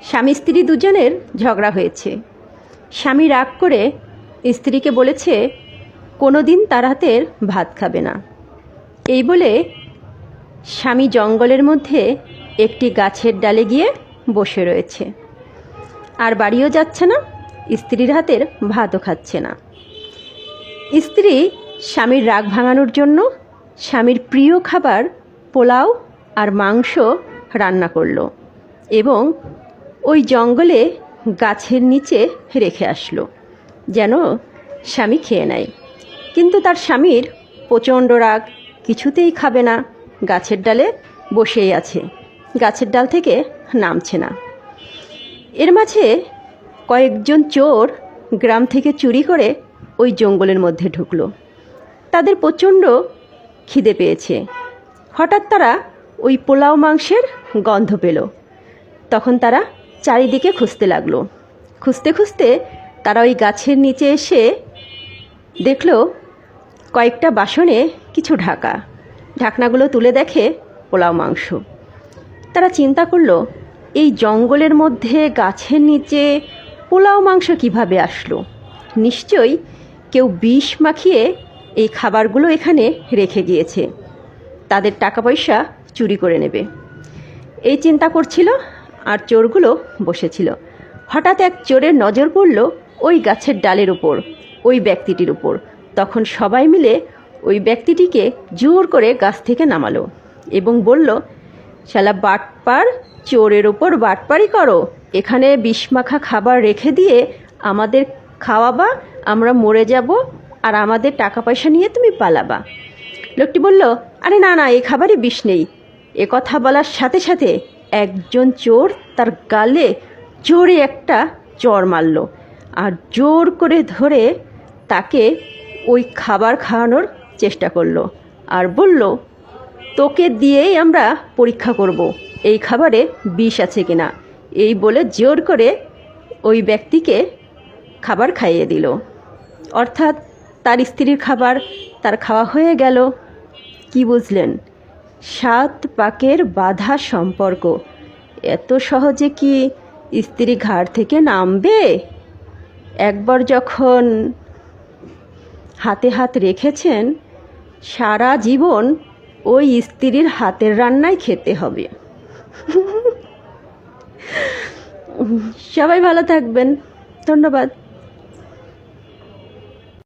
স্বামী স্ত্রী দুজনের ঝগড়া হয়েছে। স্বামী রাগ করে স্ত্রীকে বলেছে কোনো দিন তার হাতের ভাত খাবে না। এই বলে স্বামী জঙ্গলের মধ্যে একটি গাছের ডালে গিয়ে বসে রয়েছে, আর বাড়িও যাচ্ছে না, স্ত্রীর হাতের ভাতও খাচ্ছে না। স্ত্রী স্বামীর রাগ ভাঙানোর জন্য স্বামীর প্রিয় খাবার পোলাও আর মাংস রান্না করলো এবং ওই জঙ্গলে গাছের নিচে রেখে আসলো যেন স্বামী খেয়ে নেয়। কিন্তু তার স্বামীর প্রচণ্ড রাগ, কিছুতেই খাবে না, গাছের ডালে বসেই আছে, গাছের ডাল থেকে নামছে না। এর মাঝে কয়েকজন চোর গ্রাম থেকে চুরি করে ওই জঙ্গলের মধ্যে ঢুকলো। তাদের প্রচণ্ড খিদে পেয়েছে। হঠাৎ তারা ওই পোলাও মাংসের গন্ধ পেল। তখন তারা চারিদিকে খুঁজতে লাগলো। খুঁজতে খুঁজতে তারা ওই গাছের নিচে এসে দেখলো কয়েকটা বাসনে কিছু ঢাকা। ঢাকনাগুলো তুলে দেখে পোলাও মাংস। তারা চিন্তা করলো এই জঙ্গলের মধ্যে গাছের নিচে পোলাও মাংস কিভাবে আসলো? নিশ্চয়ই কেউ বিষ মাখিয়ে এই খাবারগুলো এখানে রেখে গিয়েছে, তাদের টাকা পয়সা চুরি করে নেবে। এই চিন্তা করছিল আর চোরগুলো বসেছিল। হঠাৎ এক চোরের নজর পড়ল ওই গাছের ডালের উপর, ওই ব্যক্তিটির উপর। তখন সবাই মিলে ওই ব্যক্তিটিকে জোর করে গাছ থেকে নামালো এবং বলল, শালা বাটপার, চোরের ওপর বাটপারি করো, এখানে বিষমাখা খাবার রেখে দিয়ে আমাদের খাওয়াবা, আমরা মরে যাব আর আমাদের টাকা পয়সা নিয়ে তুমি পালাবা। লোকটি বলল, আরে না না, এই খাবারে বিষ নেই। এ কথা বলার সাথে সাথে একজন চোর তার গালে জোরে একটা চড় মারল আর জোর করে ধরে তাকে ওই খাবার খাওয়ানোর চেষ্টা করলো আর বলল, তোকে দিয়েই আমরা পরীক্ষা করব এই খাবারে বিষ আছে কিনা। এই বলে জোর করে ওই ব্যক্তিকে খাবার খাইয়ে দিল। অর্থাৎ তার স্ত্রীর খাবার তার খাওয়া হয়ে গেল। কি বুঝলেন? 7 পাকের বাঁধা সম্পর্ক এত সহজে কি স্ত্রী ঘাড় থেকে নামবে? একবার যখন হাতে হাত রেখেছেন, সারা জীবন ওই স্ত্রীর হাতের রান্নাই খেতে হবে। সবাই ভালো থাকবেন, ধন্যবাদ।